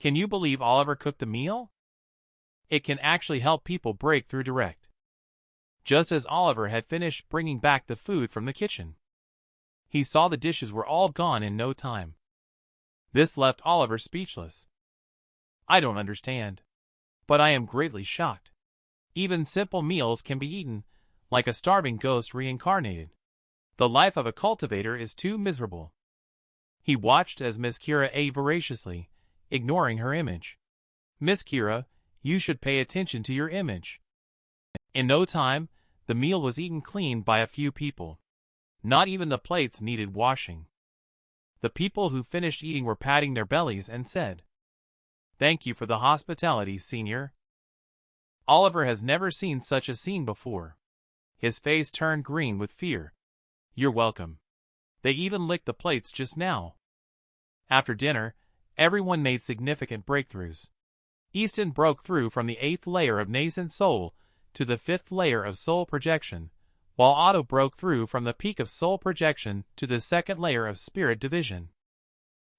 Can you believe Oliver cooked the meal? It can actually help people break through direct. Just as Oliver had finished bringing back the food from the kitchen, he saw the dishes were all gone in no time. This left Oliver speechless. I don't understand, but I am greatly shocked. Even simple meals can be eaten, like a starving ghost reincarnated. The life of a cultivator is too miserable. He watched as Miss Kira ate voraciously, ignoring her image. Miss Kira, you should pay attention to your image. In no time, the meal was eaten clean by a few people. Not even the plates needed washing. The people who finished eating were patting their bellies and said, "Thank you for the hospitality, Senior." Oliver has never seen such a scene before. His face turned green with fear. You're welcome. They even licked the plates just now. After dinner, everyone made significant breakthroughs. Easton broke through from the 8th layer of nascent soul to the 5th layer of soul projection, while Otto broke through from the peak of soul projection to the 2nd layer of spirit division.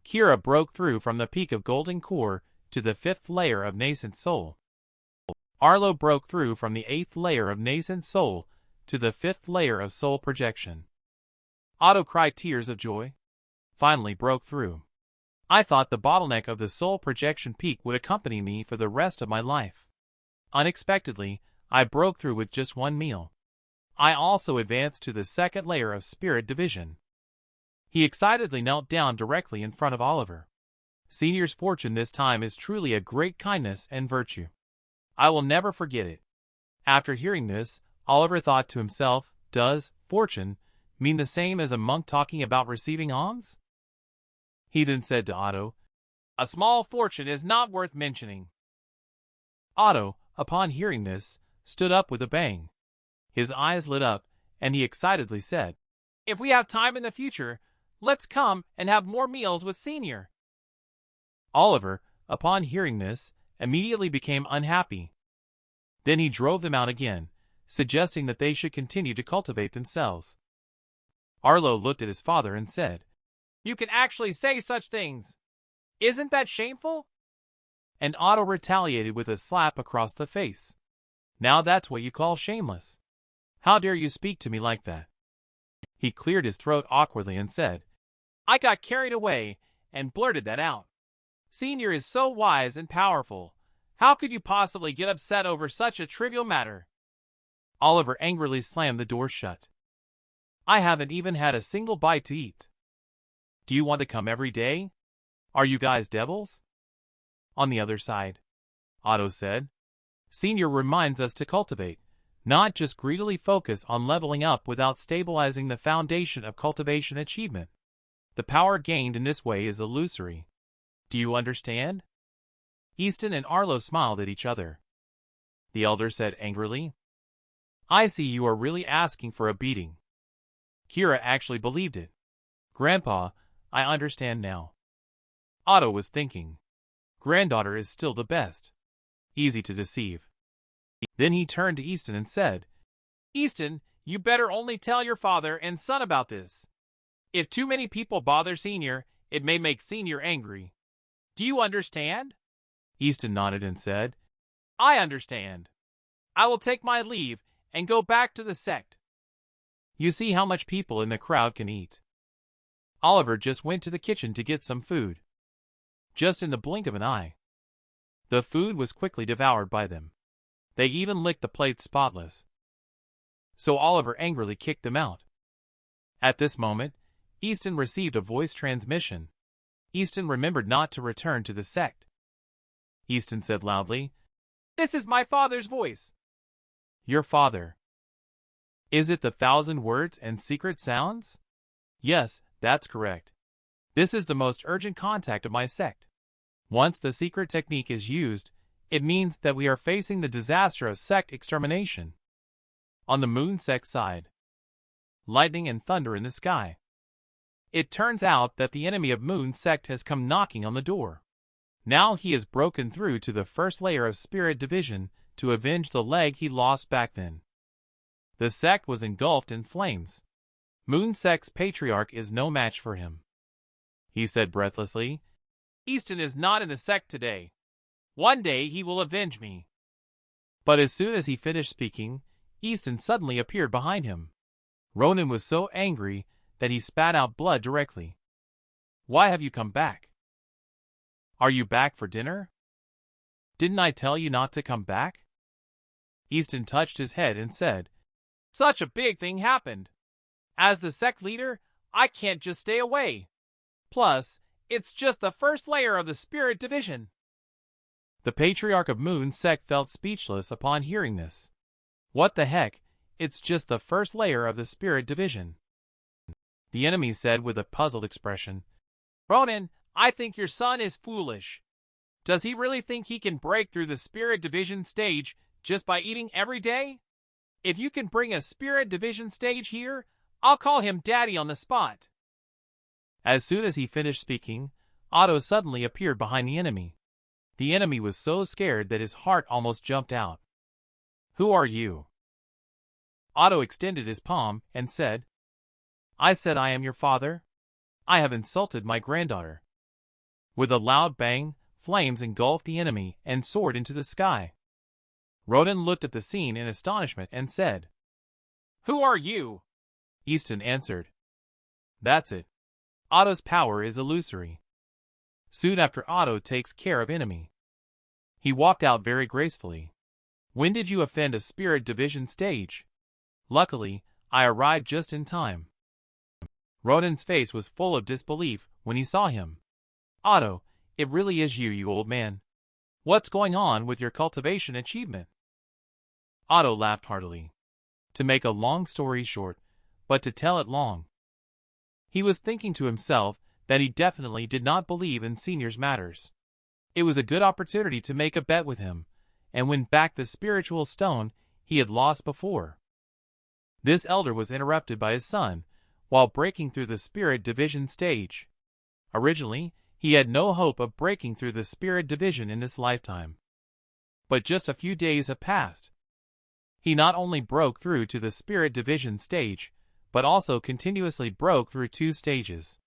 Kira broke through from the peak of golden core to the 5th layer of nascent soul. Arlo broke through from the 8th layer of nascent soul to the 5th layer of soul projection. Otto cried tears of joy. Finally broke through. I thought the bottleneck of the soul projection peak would accompany me for the rest of my life. Unexpectedly, I broke through with just one meal. I also advanced to the 2nd layer of spirit division. He excitedly knelt down directly in front of Oliver. Senior's fortune this time is truly a great kindness and virtue. I will never forget it. After hearing this, Oliver thought to himself, does fortune mean the same as a monk talking about receiving alms? He then said to Otto, a small fortune is not worth mentioning. Otto, upon hearing this, stood up with a bang. His eyes lit up, and he excitedly said, if we have time in the future, let's come and have more meals with Senior. Oliver, upon hearing this, immediately became unhappy. Then he drove them out again, suggesting that they should continue to cultivate themselves. Arlo looked at his father and said, you can actually say such things. Isn't that shameful? And Otto retaliated with a slap across the face. Now that's what you call shameless. How dare you speak to me like that? He cleared his throat awkwardly and said, I got carried away and blurted that out. Senior is so wise and powerful. How could you possibly get upset over such a trivial matter? Oliver angrily slammed the door shut. I haven't even had a single bite to eat. Do you want to come every day? Are you guys devils? On the other side, Otto said, Senior reminds us to cultivate, not just greedily focus on leveling up without stabilizing the foundation of cultivation achievement. The power gained in this way is illusory. Do you understand? Easton and Arlo smiled at each other. The elder said angrily, I see you are really asking for a beating. Kira actually believed it. Grandpa, I understand now. Otto was thinking, granddaughter is still the best. Easy to deceive. Then he turned to Easton and said, Easton, you better only tell your father and son about this. If too many people bother Senior, it may make Senior angry. Do you understand? Easton nodded and said, I understand. I will take my leave and go back to the sect. You see how much people in the crowd can eat. Oliver just went to the kitchen to get some food. Just in the blink of an eye, the food was quickly devoured by them. They even licked the plates spotless. So Oliver angrily kicked them out. At this moment, Easton received a voice transmission. Easton remembered not to return to the sect. Easton said loudly, This is my father's voice. Your father. Is it the 1,000 words and secret sounds? Yes, that's correct. This is the most urgent contact of my sect. Once the secret technique is used, it means that we are facing the disaster of sect extermination. On the moon sect side, lightning and thunder in the sky. It turns out that the enemy of moon sect has come knocking on the door. Now he has broken through to the 1st layer of spirit division to avenge the leg he lost back then. The sect was engulfed in flames. Moon sect's patriarch is no match for him. He said breathlessly, Easton is not in the sect today. One day he will avenge me. But as soon as he finished speaking, Easton suddenly appeared behind him. Ronan was so angry that he spat out blood directly. Why have you come back? Are you back for dinner? Didn't I tell you not to come back? Easton touched his head and said, Such a big thing happened. As the sect leader, I can't just stay away. Plus, it's just the first layer of the spirit division. The Patriarch of Moon's sect felt speechless upon hearing this. What the heck, it's just the first layer of the spirit division. The enemy said with a puzzled expression, Ronan, I think your son is foolish. Does he really think he can break through the spirit division stage just by eating every day? If you can bring a spirit division stage here, I'll call him daddy on the spot. As soon as he finished speaking, Otto suddenly appeared behind the enemy. The enemy was so scared that his heart almost jumped out. Who are you? Otto extended his palm and said, I said I am your father. I have insulted my granddaughter. With a loud bang, flames engulfed the enemy and soared into the sky. Ronan looked at the scene in astonishment and said, Who are you? Easton answered, That's it. Otto's power is illusory. Soon after Otto takes care of enemy. He walked out very gracefully. When did you offend a spirit division stage? Luckily, I arrived just in time. Ronan's face was full of disbelief when he saw him. Otto, it really is you, you old man. What's going on with your cultivation achievement? Otto laughed heartily. To make a long story short, but to tell it long. He was thinking to himself that he definitely did not believe in seniors' matters. It was a good opportunity to make a bet with him, and win back the spiritual stone he had lost before. This elder was interrupted by his son while breaking through the spirit division stage. Originally, he had no hope of breaking through the spirit division in this lifetime. But just a few days have passed. He not only broke through to the spirit division stage, but also continuously broke through 2 stages.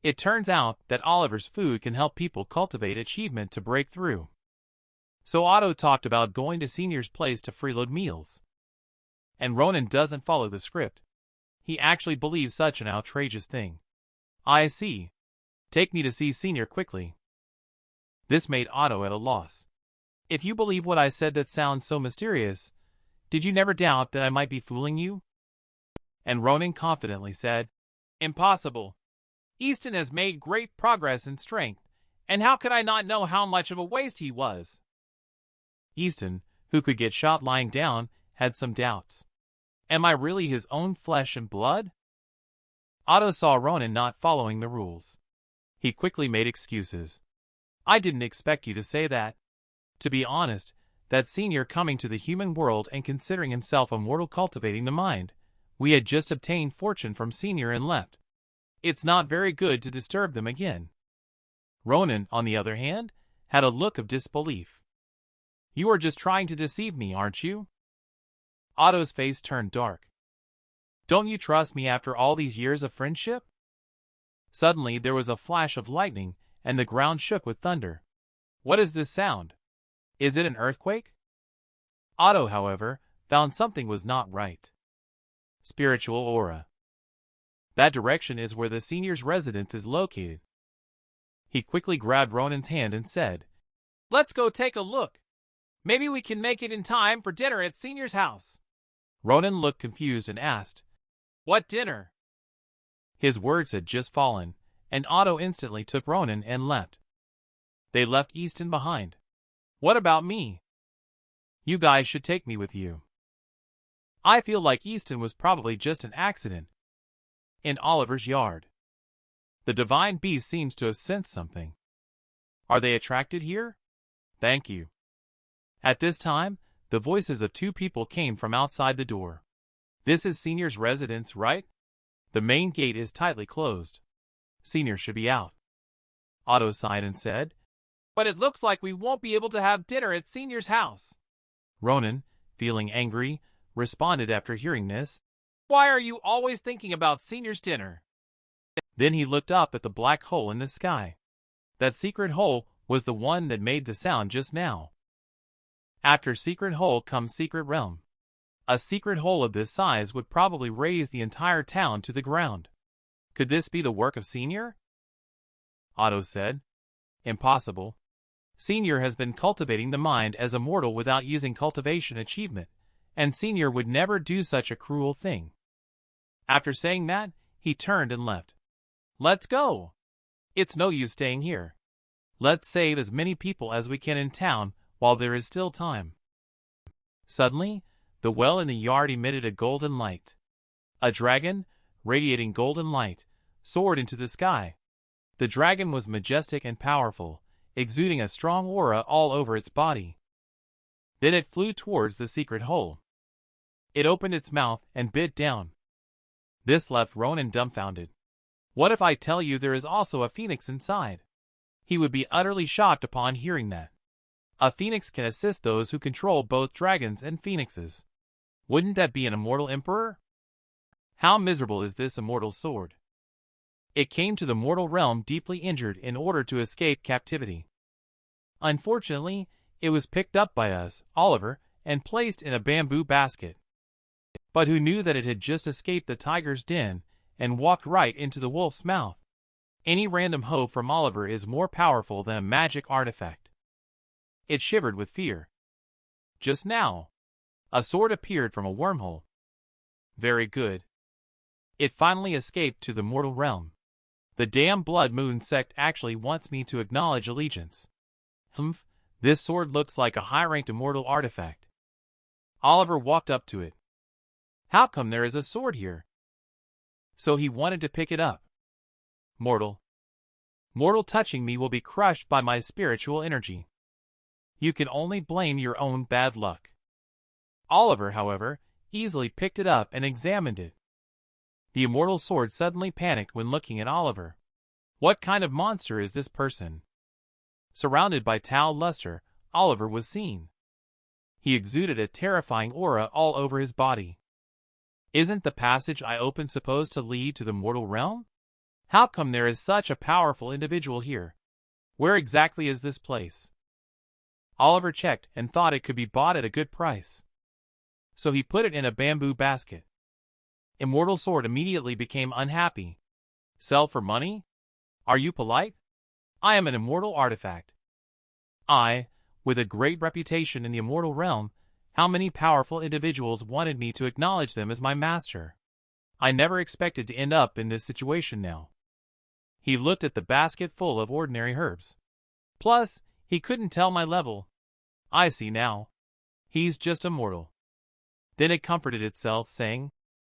It turns out that Oliver's food can help people cultivate achievement to break through. So Otto talked about going to Senior's place to freeload meals. And Ronan doesn't follow the script. He actually believes such an outrageous thing. I see. Take me to see Senior quickly. This made Otto at a loss. If you believe what I said, that sounds so mysterious, did you never doubt that I might be fooling you? And Ronan confidently said, Impossible. Easton has made great progress in strength, and how could I not know how much of a waste he was? Easton, who could get shot lying down, had some doubts. Am I really his own flesh and blood? Otto saw Ronan not following the rules. He quickly made excuses. I didn't expect you to say that. To be honest, that Senior coming to the human world and considering himself a mortal cultivating the mind, we had just obtained fortune from Senior and left. It's not very good to disturb them again. Ronan, on the other hand, had a look of disbelief. You are just trying to deceive me, aren't you? Otto's face turned dark. Don't you trust me after all these years of friendship? Suddenly there was a flash of lightning, and the ground shook with thunder. What is this sound? Is it an earthquake? Otto, however, found something was not right. Spiritual aura. That direction is where the Senior's residence is located. He quickly grabbed Ronan's hand and said, Let's go take a look. Maybe we can make it in time for dinner at Senior's house. Ronan looked confused and asked, What dinner? His words had just fallen, and Otto instantly took Ronan and left. They left Easton behind. What about me? You guys should take me with you. I feel like Easton was probably just an accident. In Oliver's yard. The divine beast seems to have sensed something. Are they attracted here? Thank you. At this time, the voices of 2 people came from outside the door. This is Senior's residence, right? The main gate is tightly closed. Senior should be out. Otto sighed and said, But it looks like we won't be able to have dinner at Senior's house. Ronan, feeling angry, responded after hearing this, Why are you always thinking about Senior's dinner? Then he looked up at the black hole in the sky. That secret hole was the one that made the sound just now. After secret hole comes secret realm. A secret hole of this size would probably raise the entire town to the ground. Could this be the work of Senior? Otto said. Impossible. Senior has been cultivating the mind as a mortal without using cultivation achievement, and Senior would never do such a cruel thing. After saying that, he turned and left. Let's go. It's no use staying here. Let's save as many people as we can in town while there is still time. Suddenly, the well in the yard emitted a golden light. A dragon, radiating golden light, soared into the sky. The dragon was majestic and powerful, exuding a strong aura all over its body. Then it flew towards the secret hole. It opened its mouth and bit down. This left Ronan dumbfounded. What if I tell you there is also a phoenix inside? He would be utterly shocked upon hearing that. A phoenix can assist those who control both dragons and phoenixes. Wouldn't that be an immortal emperor? How miserable is this immortal sword? It came to the mortal realm deeply injured in order to escape captivity. Unfortunately, it was picked up by us, Oliver, and placed in a bamboo basket. But who knew that it had just escaped the tiger's den and walked right into the wolf's mouth? Any random hoe from Oliver is more powerful than a magic artifact. It shivered with fear. Just now, a sword appeared from a wormhole. Very good. It finally escaped to the mortal realm. The damn Blood Moon sect actually wants me to acknowledge allegiance. Humph, this sword looks like a high-ranked immortal artifact. Oliver walked up to it. How come there is a sword here? So he wanted to pick it up. Mortal touching me will be crushed by my spiritual energy. You can only blame your own bad luck. Oliver, however, easily picked it up and examined it. The immortal sword suddenly panicked when looking at Oliver. What kind of monster is this person? Surrounded by Tau luster, Oliver was seen. He exuded a terrifying aura all over his body. Isn't the passage I opened supposed to lead to the mortal realm? How come there is such a powerful individual here? Where exactly is this place? Oliver checked and thought it could be bought at a good price. So he put it in a bamboo basket. Immortal sword immediately became unhappy. Sell for money? Are you polite? I am an immortal artifact. I, with a great reputation in the immortal realm, how many powerful individuals wanted me to acknowledge them as my master? I never expected to end up in this situation now. He looked at the basket full of ordinary herbs. Plus, he couldn't tell my level. I see now. He's just a mortal. Then it comforted itself, saying,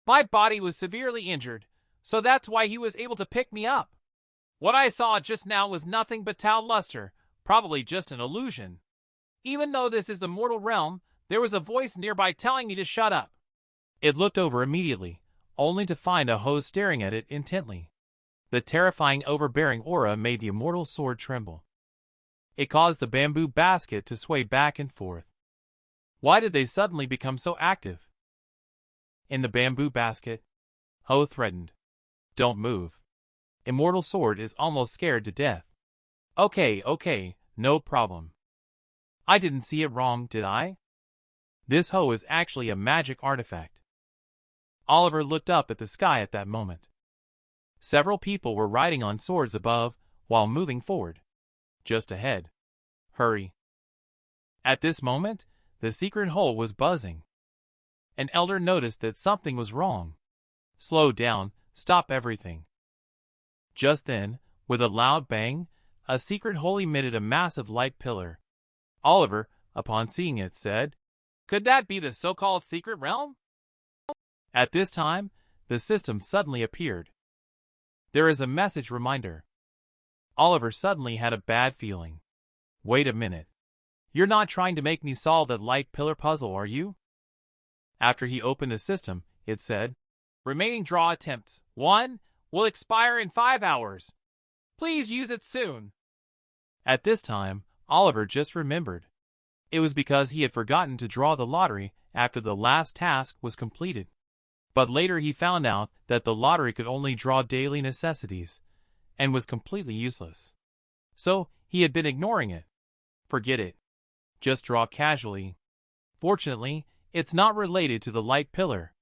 My body was severely injured, so that's why he was able to pick me up. What I saw just now was nothing but Tau luster, probably just an illusion. Even though this is the mortal realm, there was a voice nearby telling me to shut up. It looked over immediately, only to find a hoe staring at it intently. The terrifying overbearing aura made the immortal sword tremble. It caused the bamboo basket to sway back and forth. Why did they suddenly become so active? In the bamboo basket, Ho threatened. Don't move. Immortal sword is almost scared to death. Okay, no problem. I didn't see it wrong, did I? This hoe is actually a magic artifact. Oliver looked up at the sky at that moment. Several people were riding on swords above, while moving forward. Just ahead. Hurry. At this moment, the secret hole was buzzing. An elder noticed that something was wrong. Slow down, stop everything. Just then, with a loud bang, a secret hole emitted a massive light pillar. Oliver, upon seeing it, said, Could that be the so-called secret realm? At this time, the system suddenly appeared. There is a message reminder. Oliver suddenly had a bad feeling. Wait a minute. You're not trying to make me solve that light pillar puzzle, are you? After he opened the system, it said, Remaining draw attempts, 1, will expire in 5 hours. Please use it soon. At this time, Oliver just remembered. It was because he had forgotten to draw the lottery after the last task was completed. But later he found out that the lottery could only draw daily necessities, and was completely useless. So, he had been ignoring it. Forget it. Just draw casually. Fortunately, it's not related to the light pillar.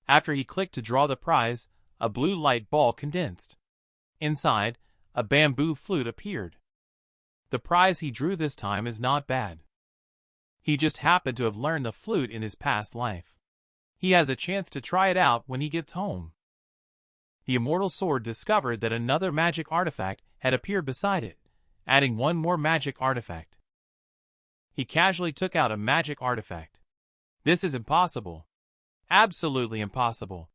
After he clicked to draw the prize, a blue light ball condensed. Inside, a bamboo flute appeared. The prize he drew this time is not bad. He just happened to have learned the flute in his past life. He has a chance to try it out when he gets home. The immortal sword discovered that another magic artifact had appeared beside it, adding one more magic artifact. He casually took out a magic artifact. This is impossible. Absolutely impossible.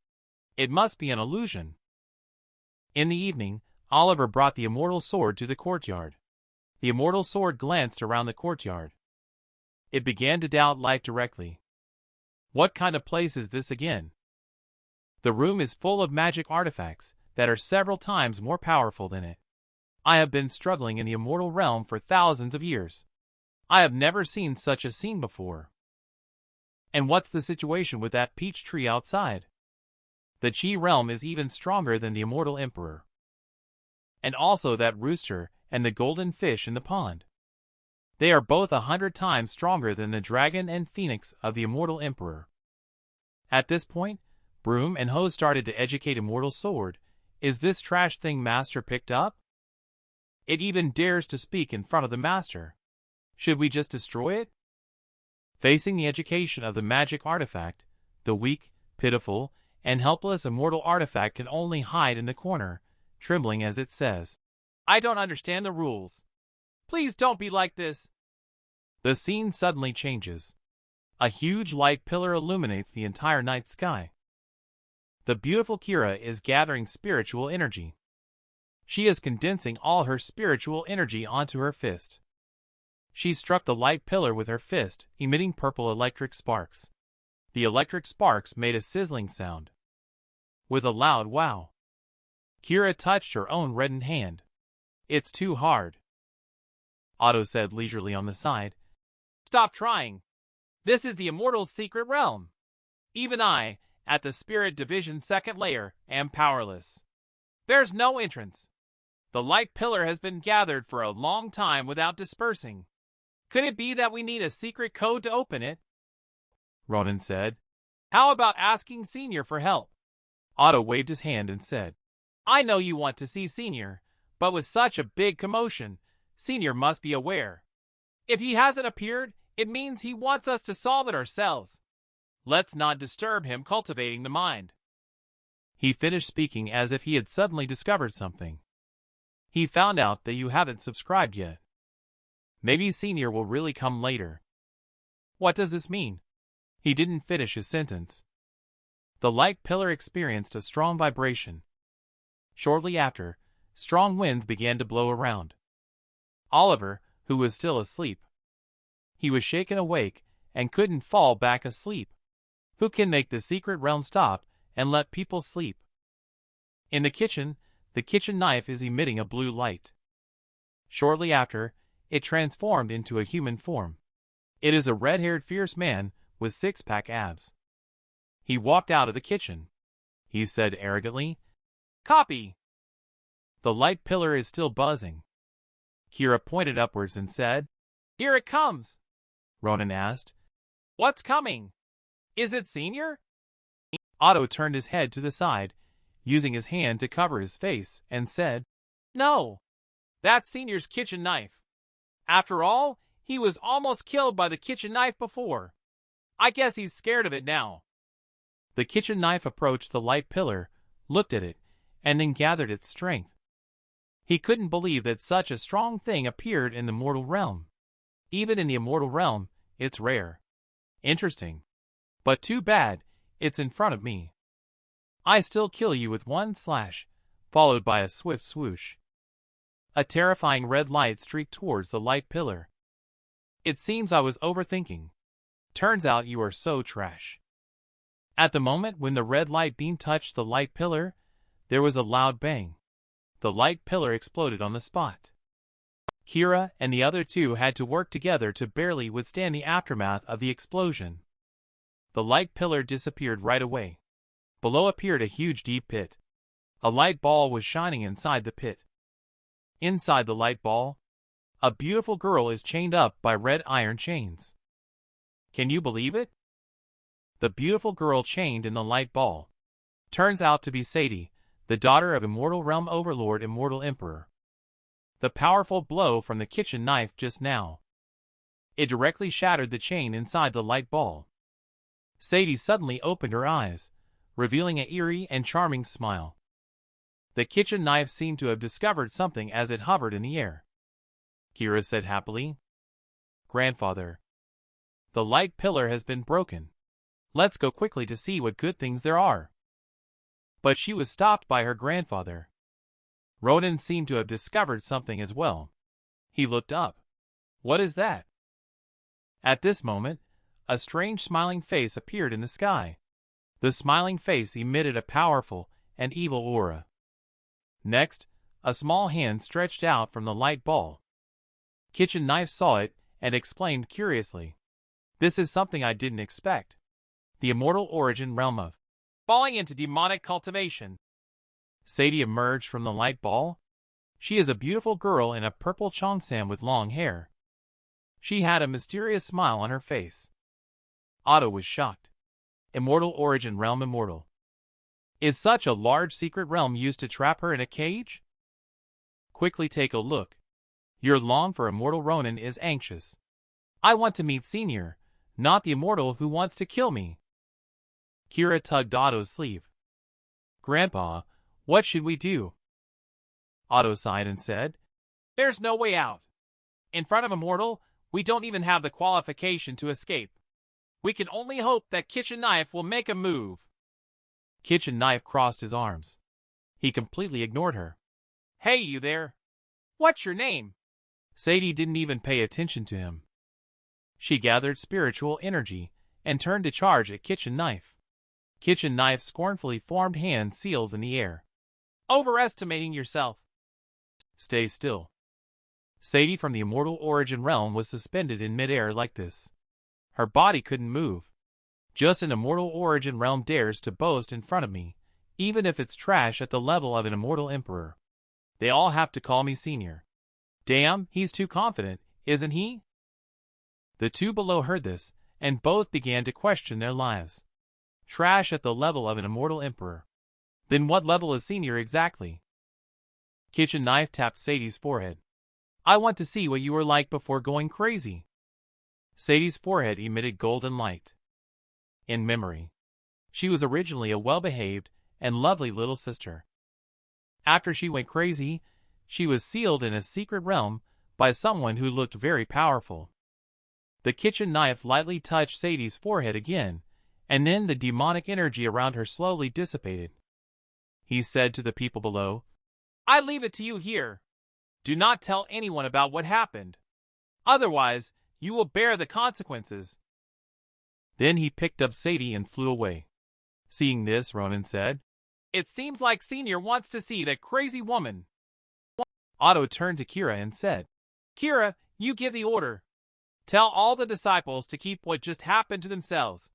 It must be an illusion. In the evening, Oliver brought the immortal sword to the courtyard. The immortal sword glanced around the courtyard. It began to doubt life directly. What kind of place is this again? The room is full of magic artifacts that are several times more powerful than it. I have been struggling in the immortal realm for thousands of years. I have never seen such a scene before. And what's the situation with that peach tree outside? The Chi realm is even stronger than the immortal emperor. And also that rooster and the golden fish in the pond. They are both 100 times stronger than the dragon and phoenix of the immortal emperor. At this point, Broom and Ho started to educate Immortal Sword. Is this trash thing Master picked up? It even dares to speak in front of the Master. Should we just destroy it? Facing the education of the magic artifact, the weak, pitiful, and helpless immortal artifact can only hide in the corner, trembling as it says, "I don't understand the rules. Please don't be like this." The scene suddenly changes. A huge light pillar illuminates the entire night sky. The beautiful Kira is gathering spiritual energy. She is condensing all her spiritual energy onto her fist. She struck the light pillar with her fist, emitting purple electric sparks. The electric sparks made a sizzling sound. With a loud wow, Kira touched her own reddened hand. "It's too hard," Otto said leisurely on the side. "Stop trying. This is the Immortal's secret realm. Even I, at the Spirit Division 2nd layer, am powerless. There's no entrance. The light pillar has been gathered for a long time without dispersing. Could it be that we need a secret code to open it?" Ronan said. "How about asking Senior for help?" Otto waved his hand and said, "I know you want to see Senior, but with such a big commotion, Senior must be aware. If he hasn't appeared, it means he wants us to solve it ourselves. Let's not disturb him cultivating the mind." He finished speaking as if he had suddenly discovered something. "He found out that you haven't subscribed yet. Maybe Senior will really come later." "What does this mean?" He didn't finish his sentence. The light pillar experienced a strong vibration. Shortly after, strong winds began to blow around Oliver, who was still asleep. He was shaken awake and couldn't fall back asleep. Who can make the secret realm stop and let people sleep? In the kitchen knife is emitting a blue light. Shortly after, it transformed into a human form. It is a red-haired fierce man with six-pack abs. He walked out of the kitchen. He said arrogantly, "Copy." The light pillar is still buzzing. Kira pointed upwards and said, "Here it comes." Ronan asked, "What's coming? Is it Senior?" Otto turned his head to the side, using his hand to cover his face, and said, "No, that's Senior's kitchen knife. After all, he was almost killed by the kitchen knife before. I guess he's scared of it now." The kitchen knife approached the light pillar, looked at it, and then gathered its strength. He couldn't believe that such a strong thing appeared in the mortal realm. Even in the immortal realm, it's rare. Interesting. But too bad, it's in front of me. I still kill you with one slash, followed by a swift swoosh. A terrifying red light streaked towards the light pillar. It seems I was overthinking. Turns out you are so trash. At the moment when the red light beam touched the light pillar, there was a loud bang. The light pillar exploded on the spot. Kira and the other two had to work together to barely withstand the aftermath of the explosion. The light pillar disappeared right away. Below appeared a huge deep pit. A light ball was shining inside the pit. Inside the light ball, a beautiful girl is chained up by red iron chains. Can you believe it? The beautiful girl chained in the light ball turns out to be Sadie, the daughter of Immortal Realm Overlord Immortal Emperor. The powerful blow from the kitchen knife just now, it directly shattered the chain inside the light ball. Sadie suddenly opened her eyes, revealing an eerie and charming smile. The kitchen knife seemed to have discovered something as it hovered in the air. Kira said happily, "Grandfather, the light pillar has been broken. Let's go quickly to see what good things there are." But she was stopped by her grandfather. Ronan seemed to have discovered something as well. He looked up. "What is that?" At this moment, a strange smiling face appeared in the sky. The smiling face emitted a powerful and evil aura. Next, a small hand stretched out from the light ball. Kitchen Knife saw it and exclaimed curiously, "This is something I didn't expect. The immortal origin realm of falling into demonic cultivation." Sadie emerged from the light ball. She is a beautiful girl in a purple cheongsam with long hair. She had a mysterious smile on her face. Otto was shocked. Immortal origin realm immortal. Is such a large secret realm used to trap her in a cage? Quickly take a look. Your long for immortal Ronan is anxious. I want to meet Senior, not the immortal who wants to kill me. Kira tugged Otto's sleeve. "Grandpa, what should we do?" Otto sighed and said, "There's no way out. In front of immortal, we don't even have the qualification to escape. We can only hope that Kitchen Knife will make a move." Kitchen Knife crossed his arms. He completely ignored her. "Hey, you there. What's your name?" Sadie didn't even pay attention to him. She gathered spiritual energy and turned to charge at Kitchen Knife. Kitchen Knife scornfully formed hand seals in the air. "Overestimating yourself." "Stay still." Sadie from the immortal origin realm was suspended in midair like this. Her body couldn't move. Just an immortal origin realm dares to boast in front of me, even if it's trash at the level of an immortal emperor. They all have to call me Senior. Damn, he's too confident, isn't he? The two below heard this, and both began to question their lives. Trash at the level of an immortal emperor. Then what level is Senior exactly? Kitchen Knife tapped Sadie's forehead. "I want to see what you were like before going crazy." Sadie's forehead emitted golden light. In memory, she was originally a well-behaved and lovely little sister. After she went crazy, she was sealed in a secret realm by someone who looked very powerful. The Kitchen Knife lightly touched Sadie's forehead again, and then the demonic energy around her slowly dissipated. He said to the people below, "I leave it to you here. Do not tell anyone about what happened. Otherwise, you will bear the consequences." Then he picked up Sadie and flew away. Seeing this, Ronan said, "It seems like Senior wants to see that crazy woman." Otto turned to Kira and said, "Kira, you give the order. Tell all the disciples to keep what just happened to themselves.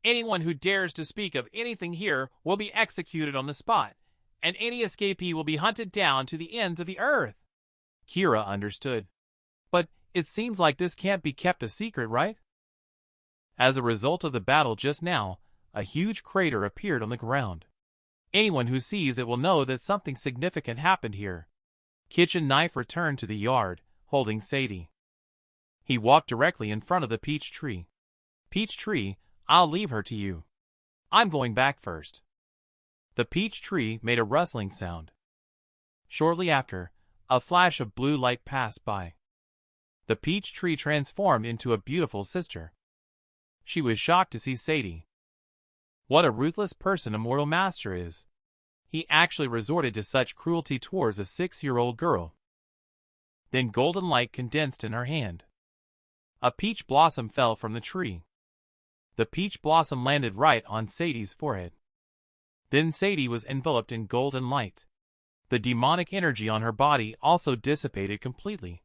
Anyone who dares to speak of anything here will be executed on the spot, and any escapee will be hunted down to the ends of the earth." Kira understood. "But it seems like this can't be kept a secret, right?" As a result of the battle just now, a huge crater appeared on the ground. Anyone who sees it will know that something significant happened here. Kitchen Knife returned to the yard, holding Sadie. He walked directly in front of the peach tree. "Peach tree, I'll leave her to you. I'm going back first." The peach tree made a rustling sound. Shortly after, a flash of blue light passed by. The peach tree transformed into a beautiful sister. She was shocked to see Sadie. What a ruthless person Immortal Master is. He actually resorted to such cruelty towards a 6-year-old girl. Then golden light condensed in her hand. A peach blossom fell from the tree. The peach blossom landed right on Sadie's forehead. Then Sadie was enveloped in golden light. The demonic energy on her body also dissipated completely.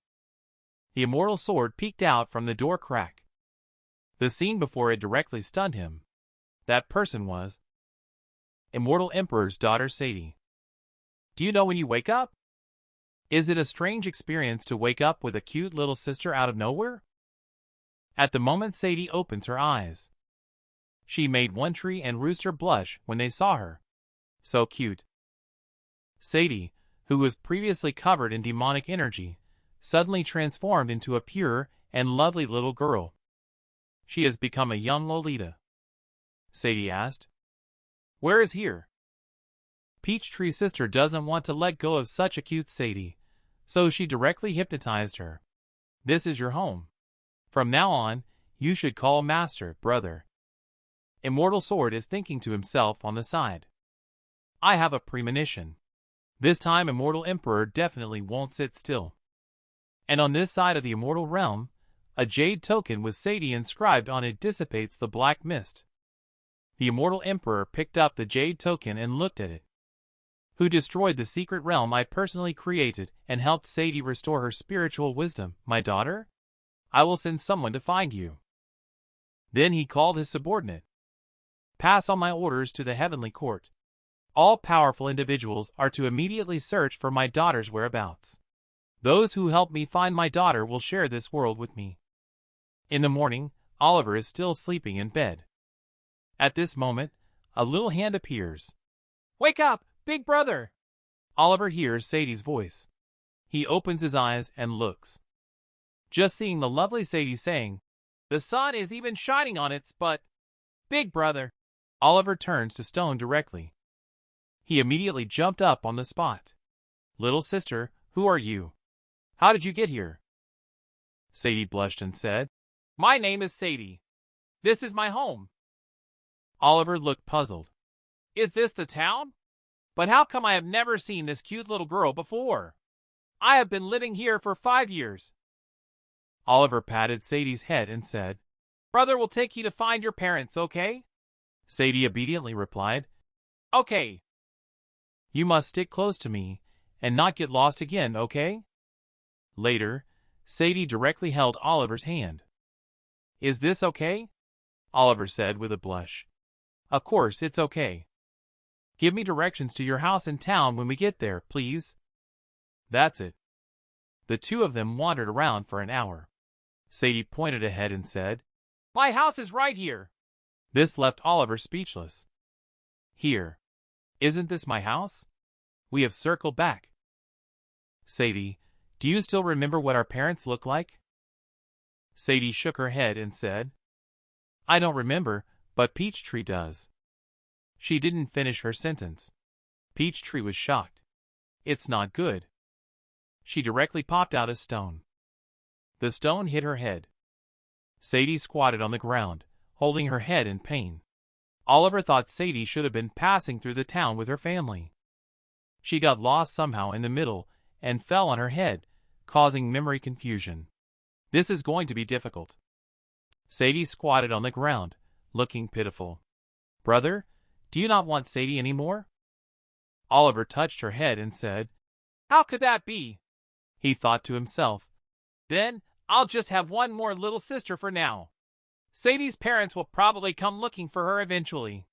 The immortal sword peeked out from the door crack. The scene before it directly stunned him. That person was Immortal Emperor's daughter Sadie. "Do you know when you wake up?" Is it a strange experience to wake up with a cute little sister out of nowhere? At the moment Sadie opens her eyes. She made One Tree and Rooster blush when they saw her. So cute. Sadie, who was previously covered in demonic energy, suddenly transformed into a pure and lovely little girl. She has become a young Lolita. Sadie asked. Where is here? Peachtree's sister doesn't want to let go of such a cute Sadie, so she directly hypnotized her. This is your home. From now on, you should call Master, brother. Immortal Sword is thinking to himself on the side. I have a premonition. This time Immortal Emperor definitely won't sit still. And on this side of the immortal realm, a jade token with Sadie inscribed on it dissipates the black mist. The Immortal Emperor picked up the jade token and looked at it. Who destroyed the secret realm I personally created and helped Sadie restore her spiritual wisdom, my daughter? I will send someone to find you. Then he called his subordinate. Pass on my orders to the heavenly court. All powerful individuals are to immediately search for my daughter's whereabouts. Those who help me find my daughter will share this world with me. In the morning, Oliver is still sleeping in bed. At this moment, a little hand appears. Wake up, big brother! Oliver hears Sadie's voice. He opens his eyes and looks. Just seeing the lovely Sadie saying, the sun is even shining on its butt. Big brother. Oliver turns to Stone directly. He immediately jumped up on the spot. Little sister, who are you? How did you get here? Sadie blushed and said, My name is Sadie. This is my home. Oliver looked puzzled. Is this the town? But how come I have never seen this cute little girl before? I have been living here for 5 years. Oliver patted Sadie's head and said, Brother will take you to find your parents, okay? Sadie obediently replied, Okay. You must stick close to me and not get lost again, okay? Later, Sadie directly held Oliver's hand. Is this okay? Oliver said with a blush. Of course it's okay. Give me directions to your house in town when we get there, please. That's it. The two of them wandered around for an hour. Sadie pointed ahead and said, My house is right here. This left Oliver speechless. Here. Isn't this my house? We have circled back. Sadie, do you still remember what our parents look like? Sadie shook her head and said, I don't remember, but Peachtree does. She didn't finish her sentence. Peachtree was shocked. It's not good. She directly popped out a stone. The stone hit her head. Sadie squatted on the ground, holding her head in pain. Oliver thought Sadie should have been passing through the town with her family. She got lost somehow in the middle and fell on her head, causing memory confusion. This is going to be difficult. Sadie squatted on the ground, looking pitiful. Brother, do you not want Sadie anymore? Oliver touched her head and said, How could that be? He thought to himself, Then I'll just have one more little sister for now. Sadie's parents will probably come looking for her eventually.